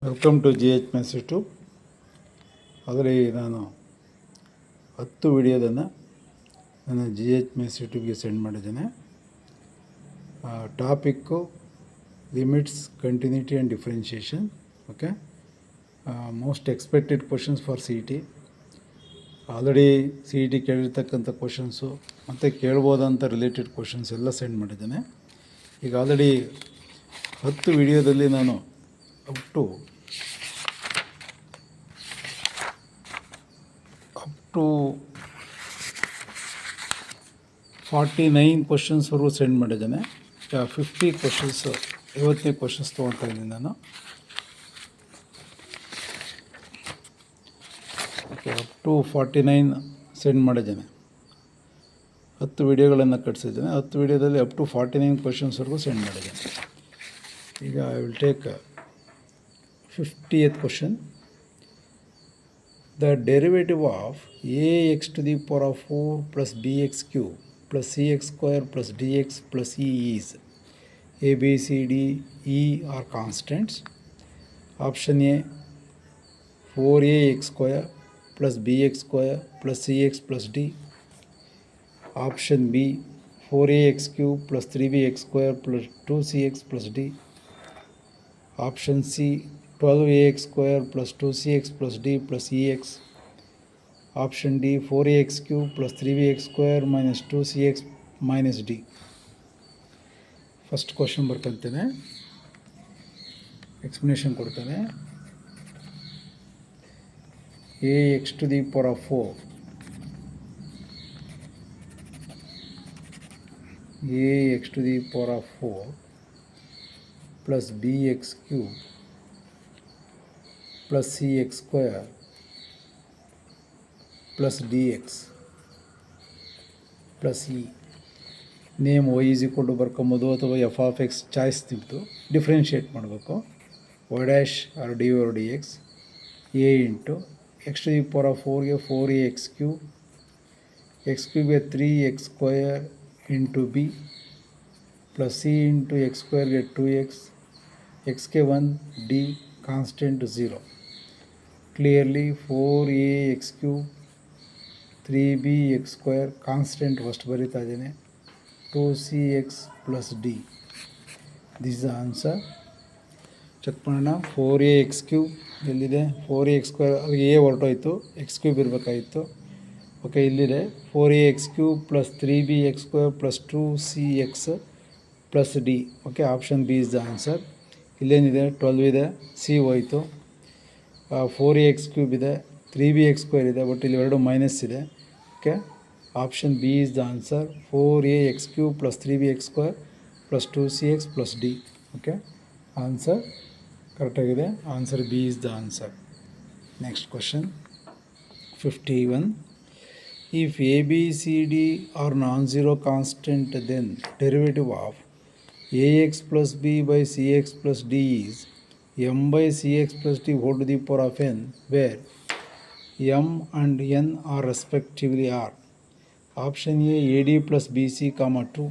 Welcome to GH maths YouTube. ಅದರಲ್ಲಿ ನಾನು 10 ವಿಡಿಯೋದನ್ನು ನಾನು GH ಮ್ಯಾಥ್ಸ್ ಯೂಟ್ಯೂಬ್ಗೆ ಸೆಂಡ್ ಮಾಡಿದ್ದೇನೆ. Topic limits, continuity and differentiation. Okay, most expected questions for CET. Already CET ಕೇಳಿರ್ತಕ್ಕಂಥ ಕ್ವಶನ್ಸು ಮತ್ತು ಕೇಳ್ಬೋದಂಥ ರಿಲೇಟೆಡ್ ಕ್ವಶನ್ಸ್ ಎಲ್ಲ ಸೆಂಡ್ ಮಾಡಿದ್ದೇನೆ. ಈಗ ಆಲ್ರೆಡಿ 10 ವಿಡಿಯೋದಲ್ಲಿ ನಾನು ಅಪ್ ಟು 49 ಕ್ವಶನ್ಸ್ವರೆಗೂ ಸೆಂಡ್ ಮಾಡಿದ್ದೇನೆ. 50 ಕ್ವಶನ್ಸ್, 50ನೇ ಕ್ವಶನ್ಸ್ ತೊಗೊಳ್ತಾ ಇದ್ದೀನಿ ನಾನು. ಓಕೆ, ಅಪ್ ಟು 49 ಸೆಂಡ್ ಮಾಡಿದ್ದೇನೆ. 10 ವಿಡಿಯೋಗಳನ್ನು ಕಟ್ಸಿದ್ದೇನೆ. 10 ವಿಡಿಯೋದಲ್ಲಿ ಅಪ್ ಟು 49 ಕ್ವಶನ್ಸ್ವರೆಗೂ ಸೆಂಡ್ ಮಾಡಿದ್ದೇನೆ. ಈಗ I will take 50th question. The derivative of ax to the power of 4 plus bx cube plus cx square plus dx plus e is a, b, c, d, e are constants. Option A 4ax square plus bx square plus cx plus d. Option B 4ax cube plus 3bx square plus 2cx plus d. Option C 12ax square plus 2cx plus d plus ex. Option D 4ax cube plus 3bx square minus 2cx minus d. First question ಬರ್ಕೊಂತೇನೆ, explanation ಕೊಡ್ತೇನೆ. ax to the power of 4, ax to the power of 4 plus bx cube plus cx square plus dx plus e. Name y is equal to ಬರ್ಕೊಂಬೋದು ಅಥವಾ f of x choice ತಿಂತು differentiate ಮಾಡಬೇಕು. y dash or d or d x a into x to the power of 4ಗೆ 4ax cube, x ಕ್ಯೂಬ್ಗೆ 3x square into b plus c into x ಸ್ಕ್ವೇರ್ಗೆ 2x, ಎಕ್ಸ್ಗೆ 1 d constant 0. Clearly 4ax cube 3bx square constant first ಬರೀತಾ ಇದ್ದೇನೆ, 2cx plus d. This is the answer. Check ಮಾಡೋಣ. 4ax cube ಎಲ್ಲಿದೆ? 4ax square, ಅಲ್ಲಿಗೆ A ಹೊರಟೋಯ್ತು, X cube ಇರಬೇಕಾಗಿತ್ತು. Okay, ಇಲ್ಲಿದೆ 4ax cube plus 3bx square plus 2cx plus d. Okay, option b is the answer. ಇಲ್ಲೇನಿದೆ? 12 ಇದೆ, C ಹೋಯಿತು. 4ax cube ಇದೆ, 3bx ಸ್ಕ್ವೇರ್ ಇದೆ, ಬಟ್ ಇಲ್ಲಿ ಎರಡು ಮೈನಸ್ ಇದೆ. Okay, option b is the answer. 4ax cube plus 3bx square plus 2cx plus d. Okay, answer ಕರೆಕ್ಟಾಗಿದೆ. Answer b is the answer. Next question 51. If a, b, c, d are non-zero constant, then derivative of ax plus b by cx plus d is m by cx plus d whole to the power of n, where m and n are respectively are. Option A ad plus bc, 2.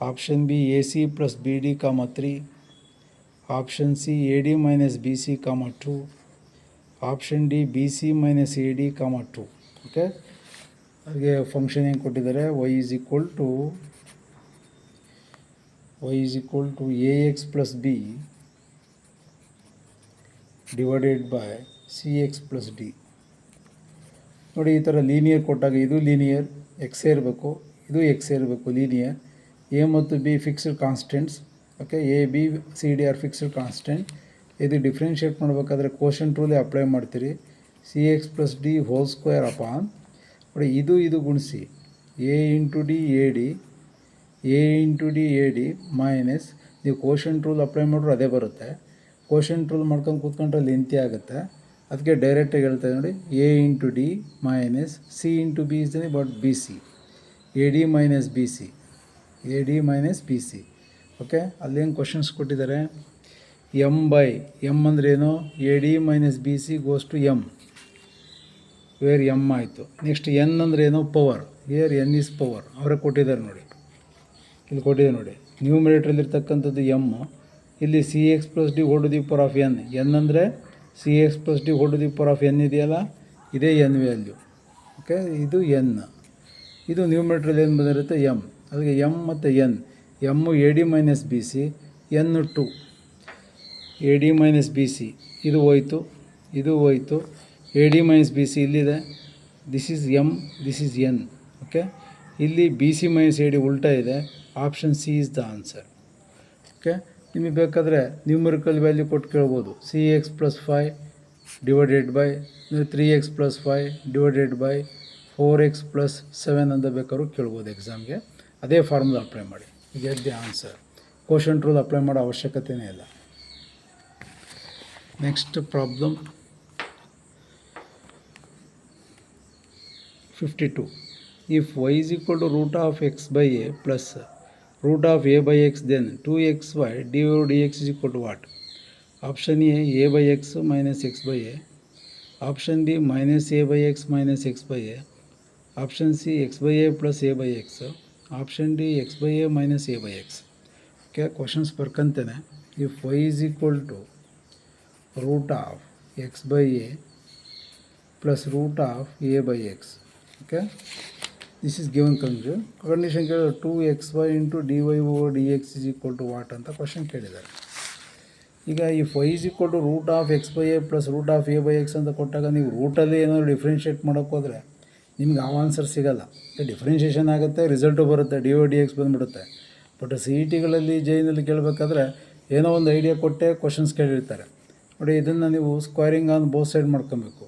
Option B ac plus bd, 3. Option C ad minus bc, 2. Option D bc minus ad, 2. Okay, ಹಾಗೆ function ಏನು ಕೊಟ್ಟಿದ್ದಾರೆ? y is equal to ax plus b divided by cx plus D. ನೋಡಿ, ಈ ಥರ linear ಕೊಟ್ಟಾಗ ಇದು linear ಎಕ್ಸೇ ಇರಬೇಕು, ಇದು ಎಕ್ಸೇ ಇರಬೇಕು. ಲೀನಿಯರ್ ಎ ಮತ್ತು B fixed constants. Okay, A B C D are fixed constant. ಇದು ಡಿಫ್ರೆನ್ಷಿಯೇಟ್ ಮಾಡಬೇಕಾದ್ರೆ ಕೋಶಂಟ್ ರೂಲೇ ಅಪ್ಲೈ ಮಾಡ್ತೀರಿ. cx plus D whole square upon, ನೋಡಿ ಇದು ಗುಣಿಸಿ A into D A D minus, ನೀವು ಕೋಶಂಟ್ ರೂಲ್ ಅಪ್ಲೈ ಮಾಡಿದ್ರು ಅದೇ ಬರುತ್ತೆ. ಕೋಶಂಟ್ ರೂಲ್ ಮಾಡ್ಕೊಂಡು ಕೂತ್ಕೊಂಡ್ರೆ ಲೆಂತಿ ಆಗುತ್ತೆ. ಅದಕ್ಕೆ ಡೈರೆಕ್ಟಾಗಿ ಹೇಳ್ತಾ ನೋಡಿ, A into D minus C into B is but B C, A D minus B C. Okay, ಅಲ್ಲೇನು ಕ್ವಶನ್ಸ್ ಕೊಟ್ಟಿದ್ದಾರೆ? ಎಮ್ ಬೈ ಎಮ್ ಅಂದ್ರೇನು? A D minus B C goes to M, where M ಆಯಿತು. Next N ಅಂದರೆ ಏನೋ? Power. Where N is power. ಅವರೇ ಕೊಟ್ಟಿದ್ದಾರೆ ನೋಡಿ, ಇಲ್ಲಿ ಕೊಟ್ಟಿದ್ದಾರೆ ನೋಡಿ. ನ್ಯೂಮಿನೇಟ್ರಲ್ಲಿರ್ತಕ್ಕಂಥದ್ದು ಎಮ್, ಇಲ್ಲಿ C X plus D whole to the power of N. N ಅಂದರೆ C X plus D whole to the power of n ಇದೆಯಲ್ಲ, ಇದೇ ಎನ್ ವ್ಯಾಲ್ಯೂ. ಓಕೆ, ಇದು ಎನ್. ಇದು ನ್ಯೂಮರೇಟರ್ ಏನು ಬಂದಿರುತ್ತೆ ಎಮ್. ಅದಕ್ಕೆ ಎಮ್ ಮತ್ತು n. M a D minus B c, n 2 a D minus B c. ಇದು ಹೋಯ್ತು, ಇದು ಹೋಯ್ತು. A D minus B c ಇಲ್ಲಿದೆ. This is m, this is n. Okay, ಇಲ್ಲಿ b c minus a d ಉಲ್ಟಾ ಇದೆ. Option c is the answer. Okay, ನಿಮಗೆ ಬೇಕಾದರೆ ನ್ಯೂಮರಿಕಲ್ ವ್ಯಾಲ್ಯೂ ಕೊಟ್ಟು ಕೇಳ್ಬೋದು. C X plus 5 divided by 3x plus 5 divided by 4x plus 7 ಅಂತ ಬೇಕಾದ್ರೂ ಕೇಳ್ಬೋದು ಎಕ್ಸಾಮ್ಗೆ. ಅದೇ ಫಾರ್ಮುಲಾ ಅಪ್ಲೈ ಮಾಡಿ, get the answer. Quotient rule apply ಮಾಡೋ ಅವಶ್ಯಕತೆಯೇ ಇಲ್ಲ. Next problem 52. If y is equal to root of x by a plus root of a by x, then 2xy dy dx is equal to what? Option A by x minus x by a. Option B minus a by x minus x by a. Option C x by a plus a by x. Option D x by a minus a by x. Okay, questions ಬರ್ಕಂತೇನೆ. If y is equal to root of x by a plus root of a by x. Okay, this is given condition. Condition ಕೇಳಿದ್ರೆ 2xy into dy over dx is equal to what ಅಂತ question ಕೇಳಿದ್ದಾರೆ. ಈಗ if y is equal to root of x by a plus root of a by x ಅಂತ ಕೊಟ್ಟಾಗ ನೀವು ರೂಟಲ್ಲಿ ಏನಾದ್ರು differentiate ಮಾಡೋಕ್ಕೆ ಹೋದರೆ ನಿಮ್ಗೆ ಆ ಆನ್ಸರ್ ಸಿಗೋಲ್ಲ. ಡಿಫ್ರೆನ್ಷಿಯೇಷನ್ ಆಗುತ್ತೆ, ರಿಸಲ್ಟು ಬರುತ್ತೆ, ಡಿ ಒ ಡಿ ಎಕ್ಸ್ ಬಂದುಬಿಡುತ್ತೆ. ಬಟ್ ಸಿ ಇ ಟಿಗಳಲ್ಲಿ ಜೈನಲ್ಲಿ ಕೇಳಬೇಕಾದ್ರೆ ಏನೋ ಒಂದು ಐಡಿಯಾ ಕೊಟ್ಟೆ ಕ್ವಶನ್ಸ್ ಕೇಳಿರ್ತಾರೆ ನೋಡಿ. ಇದನ್ನು ನೀವು ಸ್ಕ್ವೈರಿಂಗ್ ಆನ್ ಬೋತ್ ಸೈಡ್ ಮಾಡ್ಕೊಬೇಕು.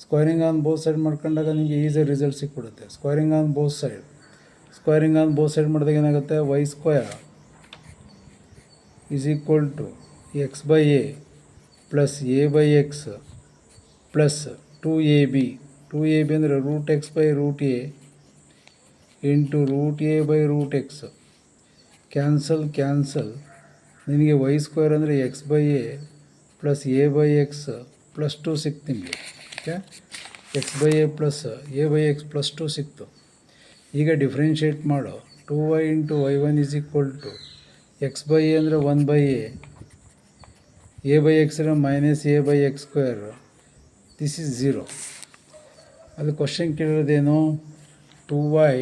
ಸ್ಕ್ವೈರಿಂಗ್ ಆನ್ ಬೋತ್ ಸೈಡ್ ಮಾಡ್ಕೊಂಡಾಗ ನಿಮಗೆ ಈಸಿ ರಿಸಲ್ಟ್ ಸಿಕ್ಬಿಡುತ್ತೆ. ಸ್ಕ್ವೈರಿಂಗ್ ಆನ್ ಬೋತ್ ಸೈಡ್ ಮಾಡಿದಾಗ ಏನಾಗುತ್ತೆ, y square is equal to x by a plus a by x plus 2ab. 2ab ಅಂದರೆ root x by root a into root a by root X. Cancel ನಿನಗೆ y square ಅಂದರೆ x by a plus a by x plus 2 ಸಿಕ್ತು ನಿಮಗೆ. Okay, x by a plus a by x plus 2 ಸಿಕ್ತು. ಈಗ differentiate ಮಾಡೋ 2y into y1 is equal to x by a ಅಂದರೆ 1 by a by x ಅಂದರೆ minus a by x square. This is 0. ಅದು question ಕೇಳಿರೋದೇನು, 2xy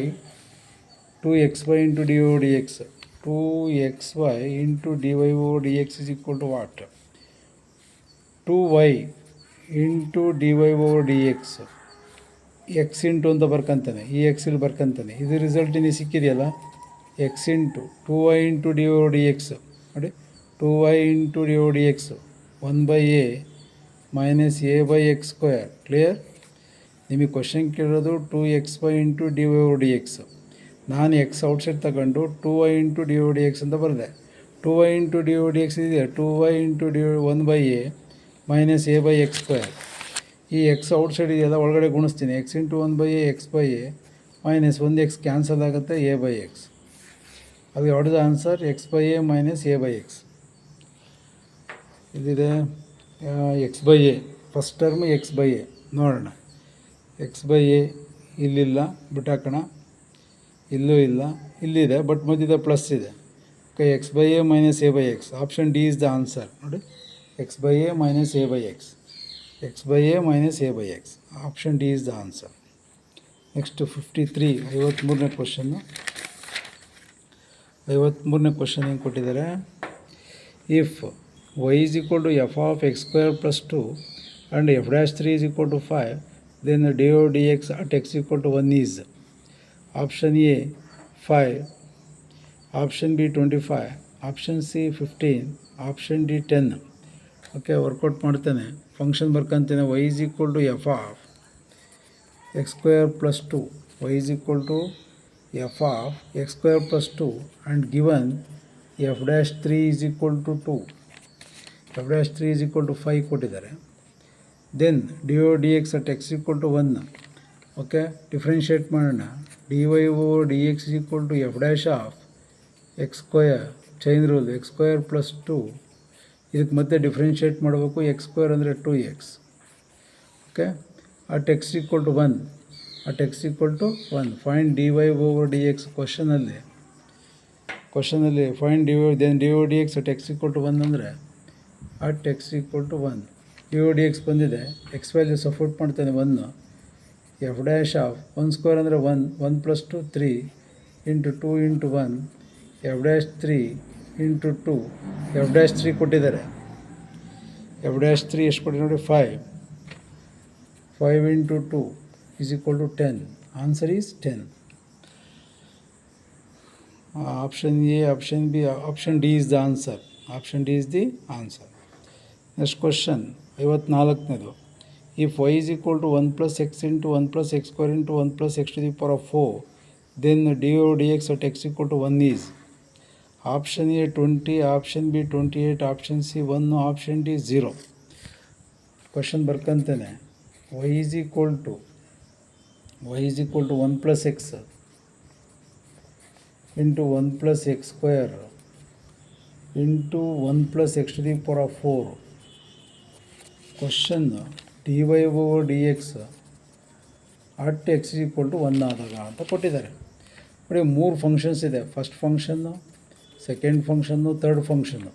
into d O D x. 2xy into d y o D X is equal to what? 2y into d Y over D x. X into ಅಂತ ಬರ್ಕೊಂತಾನೆ, ಈ x ಇಲ್ಲಿ ಬರ್ಕೊಂತಾನೆ. ಇದು result ನಿಮಗೆ ಸಿಕ್ಕಿದೆಯಲ್ಲ, x into 2y into d over D x. ನೋಡಿ, 2y into d over D x 1 by a minus a by x square. Clear? ನಿಮಗೆ ಕ್ವಶನ್ ಕೇಳೋದು 2xy into d Y over D x. ನಾನು x outside ತಗೊಂಡು 2y into d over D x ಅಂತ ಬರೆದೆ. 2y into d over D x ಇದೆಯಾ, 2y into d 1 by a minus a by x square. ಈ x outside ಇದೆಯಲ್ಲ, ಒಳಗಡೆ ಗುಣಿಸ್ತೀನಿ. X into 1 by a x by a minus 1 x cancel ಆಗುತ್ತೆ, a by x. ಅದು ಯಾವ್ದು answer? X by a minus a by x. ಇದಿದೆ x by a, first term x by a. ನೋಡೋಣ, x by a ಇಲ್ಲಿಲ್ಲ, ಬಿಟ್ಟಾಕೋಣ. ಇಲ್ಲೂ ಇಲ್ಲ, ಇಲ್ಲಿದೆ, ಬಟ್ ಮಧ್ಯದ ಪ್ಲಸ್ ಇದೆ. Okay, x by a minus a by x. Option d is the answer. ನೋಡಿ, x by a minus a by x. X by a minus a by x. Option d is the answer. Next 53, 53ನೇ ಕ್ವಶನ್ನು. 53ನೇ question ಏನು ಕೊಟ್ಟಿದ್ದಾರೆ? If y is equal to f of x square plus 2 and f dash 3 is equal to 5, then the dy dx at x equal to 1 is option A 5, option B 25, option C 15, option D 10. Okay, workout ಮಾಡ್ತೇನೆ. Function ಬರ್ಕೊಂತೇನೆ. y is equal to f of x square plus 2. y is equal to f of x square plus 2 and given f dash 3 is equal to 2. f dash 3 is equal to 5 ಕೊಟ್ಟಿದ್ದಾರೆ. Then d O D x at X equal to 1. Okay, differentiate ಮಾಡೋಣ. D Y over D X is equal to f dash of x square, chain rule, x square plus 2. ಇದಕ್ಕೆ ಮತ್ತೆ differentiate ಮಾಡಬೇಕು. X square ಅಂದರೆ 2x. Okay, at X equal to 1. At X equal to 1 find d Y over D x. ಕ್ವಶನಲ್ಲಿ ಕ್ವಶನಲ್ಲಿ find d O D x at X equal to 1 ಅಂದರೆ at X equal to 1 D O D X ಬಂದಿದೆ, X value support ಮಾಡ್ತಾನೆ 1. F dash of 1 square ಅಂದರೆ 1 plus 2 3 into 2 into 1 F dash 3 into 2 F dash 3 ಕೊಟ್ಟಿದ್ದಾರೆ. F dash 3 ಎಷ್ಟು ಕೊಟ್ಟಿದೆ ನೋಡಿ 5 into 2 is equal to 10. Answer is 10. Option A, option B, option D is the answer. Option D is the answer. Next question, 54ನೇದು. If y is equal to 1 plus x into 1 plus x square into 1 plus x to the power of 4, then dy dx at x equal to 1 is option A 20, option B 28, option C 1, option D 0. Question ಬರ್ಕಂತಾನೆ y is equal to 1 plus x into 1 plus x square into 1 plus x to the power of 4. Question dy over dx at x is equal to 1 ಆದಾಗ ಅಂತ ಕೊಟ್ಟಿದ್ದಾರೆ. ನೋಡಿ 3 functions ಇದೆ, first function, second function, third function.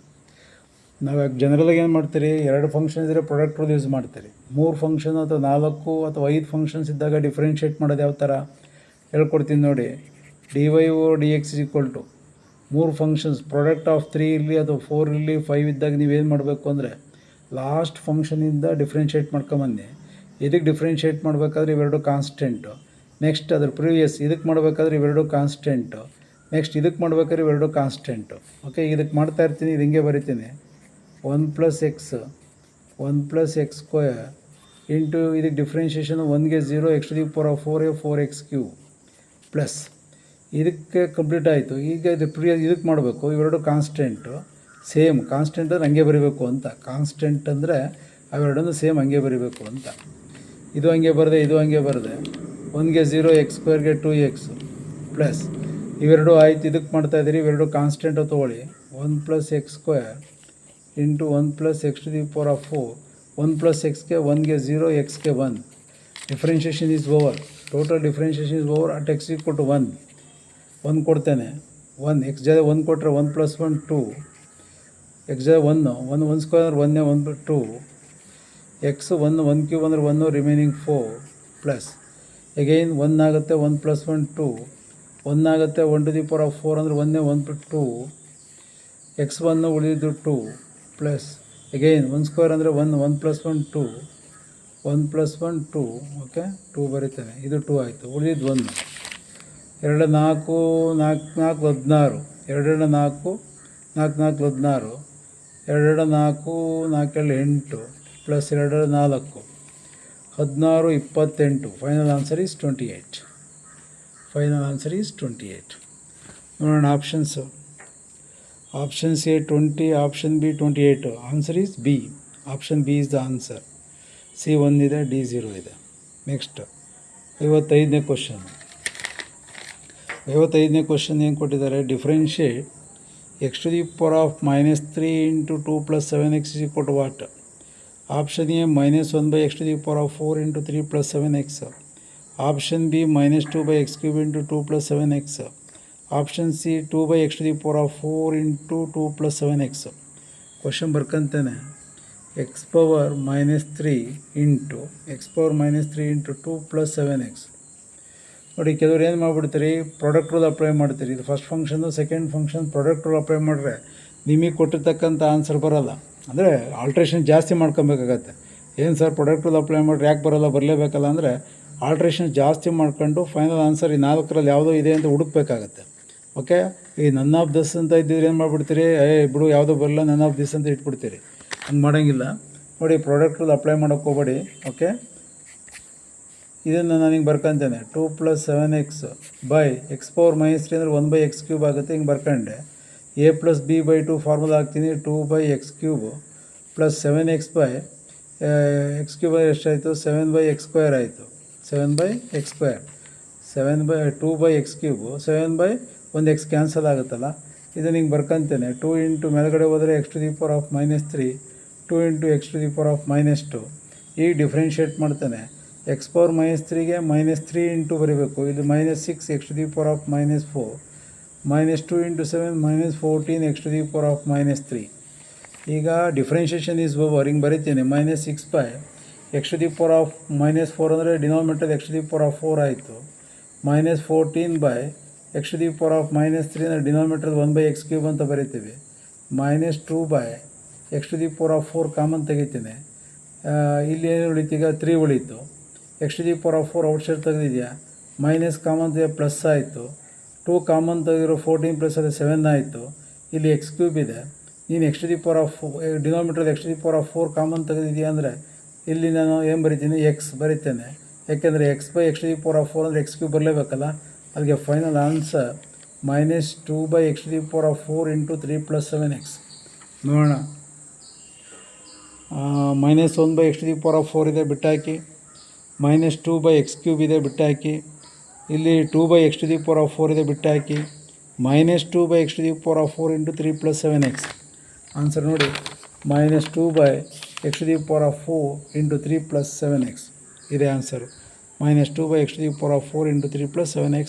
ನಾವು ಜನರಲಾಗಿ ಏನು ಮಾಡ್ತೀರಿ, 2 function ಇದ್ದರೆ product rule use ಮಾಡ್ತೀರಿ. 3 ಫಂಕ್ಷನ್ ಅಥವಾ 4 ಅಥವಾ 5 ಫಂಕ್ಷನ್ಸ್ ಇದ್ದಾಗ ಡಿಫ್ರೆನ್ಷಿಯೇಟ್ ಮಾಡೋದು ಯಾವ ಥರ ಹೇಳ್ಕೊಡ್ತೀನಿ ನೋಡಿ. D Y over D X is equal to 3 functions, product of 3 ಇರಲಿ ಅಥವಾ 4 ಇರಲಿ 5 ಇದ್ದಾಗ ನೀವೇನು ಮಾಡಬೇಕು ಅಂದರೆ ಲಾಸ್ಟ್ ಫಂಕ್ಷನಿಂದ ಡಿಫ್ರೆನ್ಷಿಯೇಟ್ ಮಾಡ್ಕೊಂಬನ್ನಿ. ಇದಕ್ಕೆ ಡಿಫ್ರೆನ್ಷಿಯೇಟ್ ಮಾಡಬೇಕಾದ್ರೆ ಇವೆರಡು ಕಾನ್ಸ್ಟೆಂಟು, ನೆಕ್ಸ್ಟ್ ಅದ್ರ ಪ್ರೀವಿಯಸ್ ಇದಕ್ಕೆ ಮಾಡಬೇಕಾದ್ರೆ ಇವೆರಡು ಕಾನ್ಸ್ಟೆಂಟು, ನೆಕ್ಸ್ಟ್ ಇದಕ್ಕೆ ಮಾಡಬೇಕಾದ್ರೆ ಇವೆರಡು ಕಾನ್ಸ್ಟೆಂಟು. ಓಕೆ, ಇದಕ್ಕೆ ಮಾಡ್ತಾ ಇರ್ತೀನಿ, ಇದು ಹಿಂಗೆ ಬರಿತೀನಿ 1 ಪ್ಲಸ್ ಎಕ್ಸ್ ಸ್ಕ್ವೇರ್ ಇಂಟು ಇದಕ್ಕೆ ಡಿಫ್ರೆನ್ಷಿಯೇಷನ್ 1ಗೆ 0 x to the power of 4x³ plus ಇದಕ್ಕೆ ಕಂಪ್ಲೀಟ್ ಆಯಿತು. ಈಗ ಇದು ಇದಕ್ಕೆ ಮಾಡಬೇಕು, ಇವೆರಡು ಕಾನ್ಸ್ಟೆಂಟು ಸೇಮ್, ಕಾನ್ಸ್ಟೆಂಟ್ ಅಂದರೆ ಹಂಗೆ ಬರೀಬೇಕು ಅಂತ, ಕಾನ್ಸ್ಟೆಂಟ್ ಅಂದರೆ ಅವೆರಡನ್ನು ಸೇಮ್ ಹಂಗೆ ಬರೀಬೇಕು ಅಂತ. ಇದು ಹಂಗೆ ಬರದೆ, ಇದು ಹಂಗೆ ಬರದೆ 1ಗೆ 0 ಎಕ್ಸ್ ಸ್ಕ್ವೇರ್ಗೆ 2x ಪ್ಲಸ್ ಇವೆರಡು ಆಯಿತು. ಇದಕ್ಕೆ ಮಾಡ್ತಾಯಿದ್ದೀರಿ, ಇವೆರಡು ಕಾನ್ಸ್ಟೆಂಟು ತೊಗೊಳ್ಳಿ 1 plus x square into 1 plus x to the power of 4, 1 plus ಎಕ್ಸ್ಗೆ 1ಗೆ 0 ಎಕ್ಸ್ಗೆ 1. Differentiation is over, total differentiation is over. At X equal to 1 ಕೊಡ್ತೇನೆ, 1 ಎಕ್ಸ್ ಜೊತೆ 1 ಕೊಟ್ಟರೆ 1 ಪ್ಲಸ್ 1 2, ಎಕ್ಸ್ ಜೊತೆ 1 ಸ್ಕ್ವೇರ್ ಅಂದರೆ 1 1 2, ಎಕ್ಸ್ 1 ಕ್ಯೂಬ್ ಅಂದರೆ 1 ರಿಮೈನಿಂಗ್ 4 ಪ್ಲಸ್ ಎಗೈನ್ 1 ಆಗುತ್ತೆ, 1 ಪ್ಲಸ್ 1 2, 1 ಆಗುತ್ತೆ, 1 ಟು ದಿ ಪವರ್ ಆಫ್ 4 ಅಂದರೆ 1 1 2, ಎಕ್ಸ್ 1 ಉಳಿದಿದ್ದು 2 ಪ್ಲಸ್ ಎಗೈನ್ 1 ಸ್ಕ್ವೇರ್ ಅಂದರೆ 1 ಪ್ಲಸ್ 1 2, 1 ಪ್ಲಸ್ 1 2, ಓಕೆ 2 ಬರೀತೇನೆ, ಇದು 2 ಆಯಿತು. ಉಳಿದಿದ್ದು 1, 2 4 4 4 16, 2 4 4 4 16, 2 4 4 8 plus 2 4 16 28. Final answer is 28. Final answer is 28. ನೋಡೋಣ options. Option C 20, option B 28. Answer is B. Option B is the answer. C 1 ಇದೆ, D 0 ಇದೆ. Next 55ನೇ ಕ್ವಶನ್. 55ನೇ ಕ್ವಶನ್ ಏನು ಕೊಟ್ಟಿದ್ದಾರೆ, differentiate x to the power of -3 into 2 plus 7x is equal to what? Option A -1/x to the power of 4 into 3 plus 7x. Option B -2/x³ into 2 plus 7x. Option C 2/x to the power of 4 into 2 plus 7x. Question ಬರ್ಕಂತೇನೆ, x power -3 into 2 plus 7x. ನೋಡಿ, ಕೆಲವ್ರು ಏನು ಮಾಡಿಬಿಡ್ತೀರಿ, product rule apply ಮಾಡ್ತೀರಿ. ಇದು first function, second function product rule apply ಮಾಡಿದ್ರೆ ನಿಮಗೆ ಕೊಟ್ಟಿರ್ತಕ್ಕಂಥ answer ಬರೋಲ್ಲ. ಅಂದರೆ ಆಲ್ಟ್ರೇಷನ್ ಜಾಸ್ತಿ ಮಾಡ್ಕೊಬೇಕಾಗತ್ತೆ. ಏನು ಸರ್ ಪ್ರಾಡಕ್ಟ್ ರೂಲ್ ಅಪ್ಲೈ ಮಾಡಿದ್ರೆ ಯಾಕೆ ಬರೋಲ್ಲ, ಬರಲೇಬೇಕಲ್ಲ ಅಂದರೆ ಆಲ್ಟ್ರೇಷನ್ ಜಾಸ್ತಿ ಮಾಡ್ಕೊಂಡು ಫೈನಲ್ ಆನ್ಸರ್ ಈ 4ರಲ್ಲಿ ಯಾವುದೋ ಇದೆ ಅಂತ ಹುಡುಕ್ಬೇಕಾಗತ್ತೆ. ಓಕೆ, ಈ ನನ್ ಆಫ್ ದಿಸ್ ಅಂತ ಇದ್ದಿದ್ರೆ ಏನು ಮಾಡಿಬಿಡ್ತೀರಿ, ಬಿಡು ಯಾವುದೋ ಬರಲ್ಲ ನನ್ ಆಫ್ ದಿಸ್ ಅಂತ ಇಟ್ಬಿಡ್ತೀರಿ. ಹಂಗೆ ಮಾಡೋಂಗಿಲ್ಲ. ನೋಡಿ, ಪ್ರಾಡಕ್ಟ್ ರೂಲ್ ಅಪ್ಲೈ ಮಾಡೋಕ್ಕೆ ಹೋಗಬೇಡಿ. ಓಕೆ, ಇದನ್ನು ನಾನು ಹಿಂಗೆ ಬರ್ಕೊತೇನೆ, 2 plus 7x by X power -3 ಅಂದರೆ 1/x³ ಆಗುತ್ತೆ. ಹಿಂಗೆ ಬರ್ಕೊಂಡೆ a ಪ್ಲಸ್ b/2 ಫಾರ್ಮುಲಾ ಹಾಕ್ತೀನಿ, 2/x³ plus 7x by x³ ಎಷ್ಟಾಯಿತು, 7/x² ಆಯಿತು. 7/x², 2/x³, 7/1x ಕ್ಯಾನ್ಸಲ್ ಆಗುತ್ತಲ್ಲ. ಇದನ್ನು ಹಿಂಗೆ ಬರ್ಕೊತೇನೆ, 2 ಇಂಟು ಮೇಲ್ಗಡೆ ಹೋದರೆ x to the power of -3, 2 into x to the power of -2. ಈಗ ಡಿಫ್ರೆನ್ಷಿಯೇಟ್ ಮಾಡ್ತೇನೆ, ಎಕ್ಸ್ ಪವರ್ -3ಗೆ -3 ಇಂಟು ಬರೀಬೇಕು. ಇದು -6 x to the power of -4 -2 into 7 -14 x to the power of -3. ಈಗ ಡಿಫ್ರೆನ್ಷಿಯೇಷನ್ ಈಸ್ ಓವರ್. ಹಿಂಗೆ ಬರೀತೀನಿ -6 by x to the power of -4 ಅಂದರೆ denominator x to the power of 4 ಆಯಿತು. -14 by x to the power of -3 ಅಂದರೆ denominator 1/x³ ಅಂತ ಬರೀತೀವಿ. -2 by x to the power of 4 common ತೆಗಿತೀನಿ. ಇಲ್ಲಿ ಏನು ಉಳಿತು ಈಗ 3 ಉಳೀತು. x to the power of 4 outside ತೆಗೆದಿದೆಯಾ, ಮೈನಸ್ ಕಾಮನ್ ತೆಗೆದ ಪ್ಲಸ್ ಆಯಿತು. 2 ಕಾಮನ್ ತೆಗೆದಿರೋ 14 ಪ್ಲಸ್ ಅದು 7 ಆಯಿತು. ಇಲ್ಲಿ x³ ಇದೆ. ನೀನು x to the power of denominator x to the power of 4 common ತೆಗೆದಿದೆಯಾ ಅಂದರೆ ಇಲ್ಲಿ ನಾನು ಏನು ಬರಿತೀನಿ, ಎಕ್ಸ್ ಬರಿತೇನೆ. ಯಾಕೆಂದರೆ x to the power of 4 ಅಂದರೆ x³ ಬರಲೇಬೇಕಲ್ಲ. ಅಲ್ಲಿಗೆ final answer -2 by x to the power of 4 into 3 plus 7x. ನೋಡೋಣ. -1 by x to the power of 4 ಇದೆ, ಬಿಟ್ಟಾಕಿ. -2 by x³ ಇದೆ, ಬಿಟ್ಟಾಕಿ. ಇಲ್ಲಿ 2 by x to the power of 4 ಇದೆ, ಬಿಟ್ಟಾಕಿ. -2 by x to the power of 4 into 3 plus 7x. Answer ನೋಡಿ, -2 by x to the power of 4 into 3 plus 7x ಇದೆ answer. -2 by x to the power of 4 into 3 plus 7x.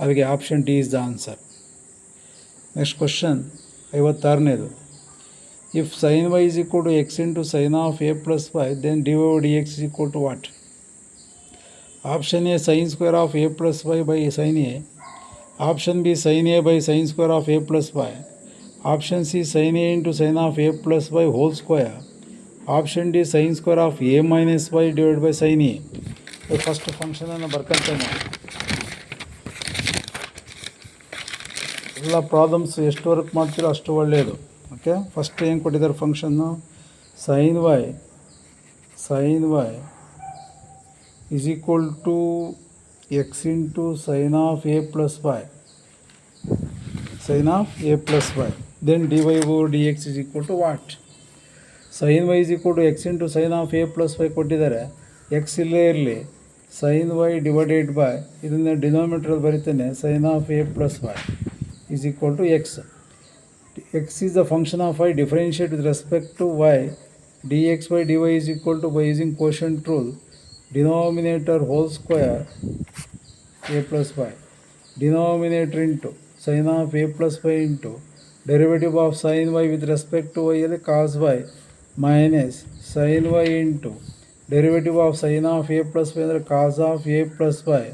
ಅದಕ್ಕೆ option D is the answer. Next question 56ನೇದು. If sin y is equal to x into sin of a plus y, then dy over dx is equal to what? Option A sin square of a plus y by sin a. Option B sin a by sin square of a plus y. Option C sin a into sin of a plus y whole square. Option D sin square of a minus y divided by sin a. First ಫಂಕ್ಷನನ್ನು ಬರ್ಕೊಂತೇನೆ. ಎಲ್ಲ problems ಎಷ್ಟು work ಮಾಡ್ತೀರೋ ಅಷ್ಟು ಒಳ್ಳೆಯದು. Okay, first ಏನು ಕೊಟ್ಟಿದ್ದಾರೆ function, sin y is equal to x into sin of a plus y. sin of a plus y. Then dy over dx is equal to what? sin y is equal to x into sin of a plus y ಕೊಟ್ಟಿದ್ದಾರೆ. x ಇಲ್ಲೇ ಇರಲಿ, sin y divided by ಇದನ್ನು denominator ಬರೀತೇನೆ, sin of a plus y is equal to x. x is the function of y, differentiate with respect to y, dx by dy is equal to, by using quotient rule, denominator whole square a plus y, denominator into sin of a plus y into derivative of sin y with respect to y ಅಲ್ಲಿ cos y minus sin y into derivative of sin of a plus y ಅಂದರೆ cos of a plus y.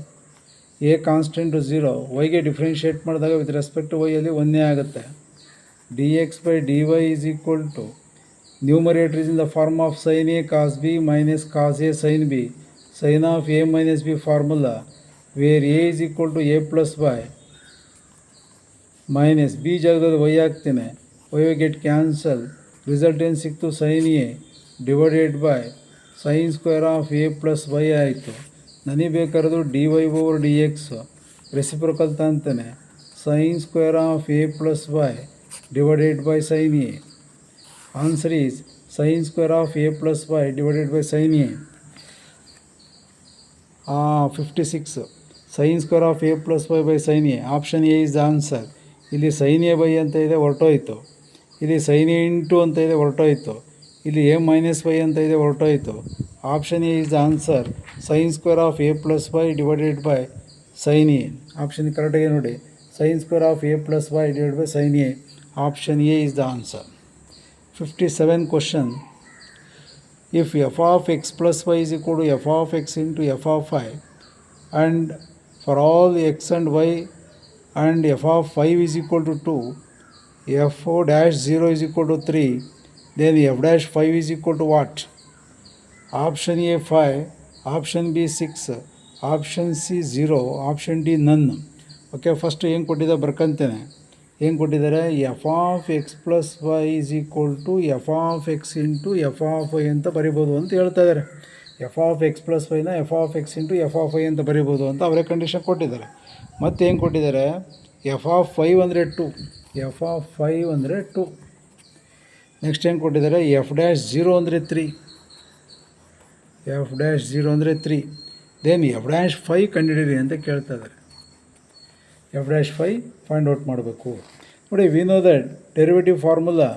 a constant 0, yಗೆ differentiate ಮಾಡಿದಾಗ with respect to y ಅಲ್ಲಿ 1 ಆಗುತ್ತೆ. dx by dy is equal to, numerator is in the form of sin a cos b minus cos a sin b, sin of a minus b formula, where a is equal to a plus y minus b ಜಾಗದಲ್ಲಿ y ಹಾಕ್ತೇನೆ, y get cancel, result ಏನು ಸಿಕ್ತು, sin a divided by sin square of a plus y ಆಯಿತು. ನನಗೆ ಬೇಕಾಗಿರೋದು dy over dx, reciprocal ತಂತಾನೆ, sin square of a plus y divided by sin a. Answer is sin square of a plus y divided by sin a. 56. Sin square of a plus y by sin a. Option A is the answer. ಇಲ್ಲಿ sin a by ಅಂತ ಇದೆ, ಹೊರಟೋಯ್ತು. ಇಲ್ಲಿ sin a into ಅಂತ ಇದೆ, ಹೊರಟೋಯ್ತು. ಇಲ್ಲಿ a minus y ಅಂತ ಇದೆ, ಹೊರಟೋಯ್ತು. Option A is the answer, sin square of a plus y divided by sin a. Option ಕರೆಕ್ಟಾಗಿ ನೋಡಿ, sin square of a plus y divided by sin a. Option A is the answer. 57 question. If f of x plus y is equal to f of x into f of y, and for all x and y and f of 5 is equal to 2, f dash 0 is equal to 3, then f dash 5 is equal to what? Option A 5, option B 6, option C 0, option D none. Okay, first ಏನು ಕೊಟ್ಟಿದ್ದ ಬರ್ಕಂತೇನೆ. ಏನು ಕೊಟ್ಟಿದ್ದಾರೆ, f of X plus y is equal to F of X into F of y ಅಂತ ಬರಿಬೋದು ಅಂತ ಹೇಳ್ತಾ ಇದ್ದಾರೆ. ಎಫ್ ಆಫ್ ಎಕ್ಸ್ ಪ್ಲಸ್ ವೈನ f of X into F of y ಅಂತ ಬರಿಬೋದು ಅಂತ ಅವರೇ ಕಂಡೀಷನ್ ಕೊಟ್ಟಿದ್ದಾರೆ. ಮತ್ತು ಏನು ಕೊಟ್ಟಿದ್ದಾರೆ, ಎಫ್ ಆಫ್ 5 ಅಂದರೆ 2, ಎಫ್ ಆಫ್ 5 ಅಂದರೆ 2. ನೆಕ್ಸ್ಟ್ ಏನು ಕೊಟ್ಟಿದ್ದಾರೆ, ಎಫ್ ಡ್ಯಾಶ್ 0 ಅಂದರೆ 3, ಎಫ್ ಡ್ಯಾಶ್ 0 ಅಂದರೆ 3. ದೆನ್ ಎಫ್ ಡ್ಯಾಶ್ 5 ಕಂಡುಹಿಡಿಯಿರಿ ಅಂತ ಕೇಳ್ತಾ ಇದ್ದಾರೆ. ಎಫ್ ಡ್ಯಾಶ್ 5 ಫೈಂಡ್ ಔಟ್ ಮಾಡಬೇಕು. ನೋಡಿ, we know that derivative formula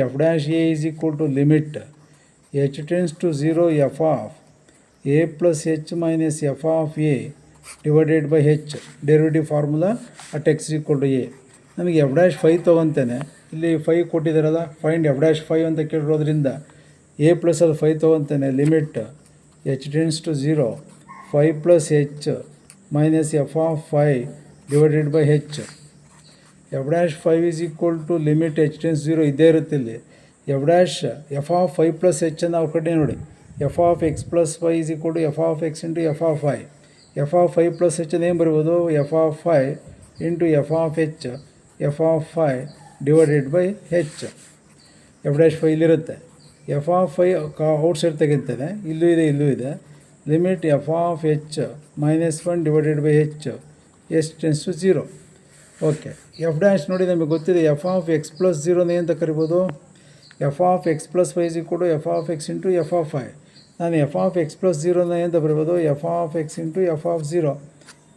F dash A is equal to limit H tends to 0 F of A plus H minus F of A divided by H derivative formula at X equal to A. ನಮಗೆ F dash 5 ತೊಗೊತೇನೆ, ಇಲ್ಲಿ 5 ಕೊಟ್ಟಿದ್ದಾರಲ್ಲ, find F dash 5 ಅಂತ ಕೇಳಿರೋದ್ರಿಂದ A plus ಅಲ್ಲಿ 5 ತೊಗೊತೇನೆ. Limit H tends to 0 5 plus h minus F of 5 divided by h. F dash 5 is equal to limit H tends 0 ಇದ್ದೇ ಇರುತ್ತೆ ಇಲ್ಲಿ. F of 5 plus ಹೆಚ್ ಅನ್ನು ಅವ್ರ ಕಡೆ ನೋಡಿ. F of X plus 5 is equal to F of X into F of 5. F of 5 plus h ಏನು ಬರ್ಬೋದು, F of 5 into F of h f of 5 divided by h. F dash 5 ಇಲ್ಲಿರುತ್ತೆ. F of 5 outside ತೆಗಿತೇನೆ, ಇಲ್ಲೂ ಇದೆ ಇಲ್ಲೂ ಇದೆ. Limit f of H minus 1 divided by h as tends to 0. Okay, f dash ನೋಡಿ ನಮಗೆ ಗೊತ್ತಿದೆ. ಎಫ್ ಆಫ್ ಎಕ್ಸ್ ಪ್ಲಸ್ 0 ಅಂತ ಕರಿಬೋದು. F of X plus 5 is equal to F of X into F of 5. ನಾನು F of X plus 0 ಅಂತ ಬರ್ಬೋದು. F of X into F of 0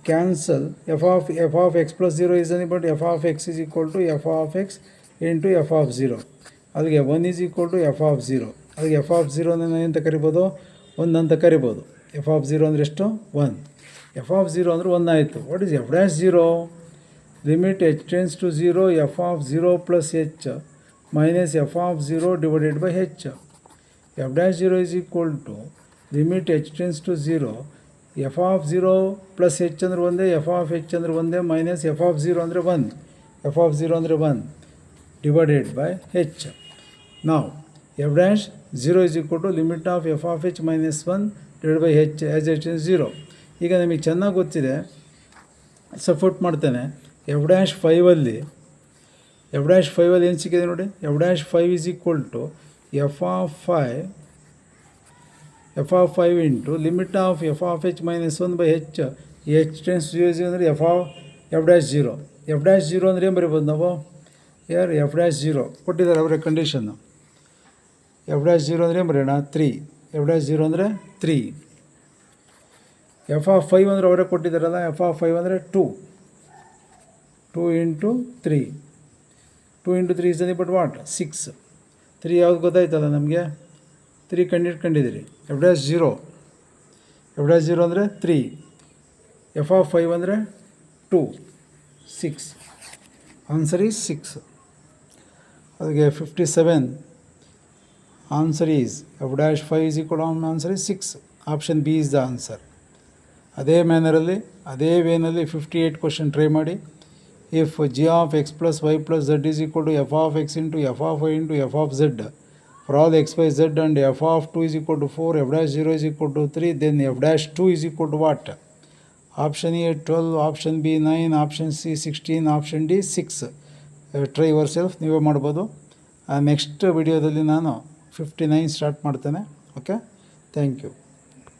cancel. F of X plus 0 is any but F of X is equal to F of X into F of 0. ಅಲ್ಲಿಗೆ 1 is equal to F of 0. ಅದಕ್ಕೆ F of 0 ಅಂತ ಕರಿಬೋದು, 1 ಅಂತ ಕರಿಬೋದು. F of 0 ಅಂದರೆ ಎಷ್ಟು, 1. F of 0 ಅಂದರೆ 1 ಆಯಿತು. What is F dash 0? Limit H tends to 0 F of 0 plus h minus F of 0 divided by h. F dash 0 is equal to limit H tends to 0 F of 0 plus h ಅಂದರೆ ಒಂದೇ, F of ಹೆಚ್ ಅಂದರೆ ಒಂದೇ, minus F of 0 ಅಂದರೆ 1. F of 0 ಅಂದರೆ 1 divided by h. ನಾವು f dash 0 is equal to limit of F of H minus 1 divide by h as h is 0. ಈಗ ನಮಗೆ ಚೆನ್ನಾಗಿ ಗೊತ್ತಿದೆ, ಸಪೋರ್ಟ್ ಮಾಡ್ತೇನೆ. ಎಫ್ ಡ್ಯಾಶ್ 5ಅಲ್ಲಿ ಏನು ಸಿಕ್ಕಿದೆ ನೋಡಿ. F dash 5 is equal to F of 5 into limit of F of H minus 1 by H H tends 0 ಅಂದರೆ F dash 0. F dash 0 ಅಂದರೆ ಏನು ಬರೀಬೋದು ನಾವು, ಎಫ್ ಡ್ಯಾಶ್ 0 ಕೊಟ್ಟಿದ್ದಾರೆ ಅವರ ಕಂಡೀಷನ್ನು. ಎಫ್ ಡ್ಯಾಶ್ 0 ಅಂದರೆ ಏನು ಬರೆಯೋಣ, 3. ಎಫ್ ಡ್ಯಾಶ್ 0 ಅಂದರೆ 3. ಎಫ್ ಆಫ್ 5 ಅಂದರೆ ಅವರೇ ಕೊಟ್ಟಿದ್ದಾರಲ್ಲ, ಎಫ್ ಆಫ್ 5 ಅಂದರೆ 2 into 3. 2 into 3 is but what, 6. 3 ಯಾವ್ದು ಗೊತ್ತಾಯ್ತಲ್ಲ ನಮಗೆ, 3 ಕಂಡಿದ್ದೀರಿ. ಎಫ್ ಡ್ಯಾಶ್ 0 ಅಂದರೆ 3. ಎಫ್ ಆಫ್ 5 ಅಂದರೆ 2, 6. Answer is 6. ಅದಕ್ಕೆ 57 answer is F dash 5 is equal to answer is 6. Option B is the answer. ಅದೇ ಮ್ಯಾನರಲ್ಲಿ ಅದೇ ವೇನಲ್ಲಿ 58 ಕ್ವಶನ್ ಟ್ರೈ ಮಾಡಿ. If g of x plus y plus z is equal to f of x into f of y into f of z for all x, y, z and f of 2 is equal to 4, f dash 0 is equal to 3, then f dash 2 is equal to what? Option A 12, option B 9, option C 16, option D 6. Try yourself, ನೀವೇ ಮಾಡ್ಬೋದು. Next ವಿಡಿಯೋದಲ್ಲಿ ನಾನು 59 start ಮಾಡ್ತೇನೆ. Okay, thank you.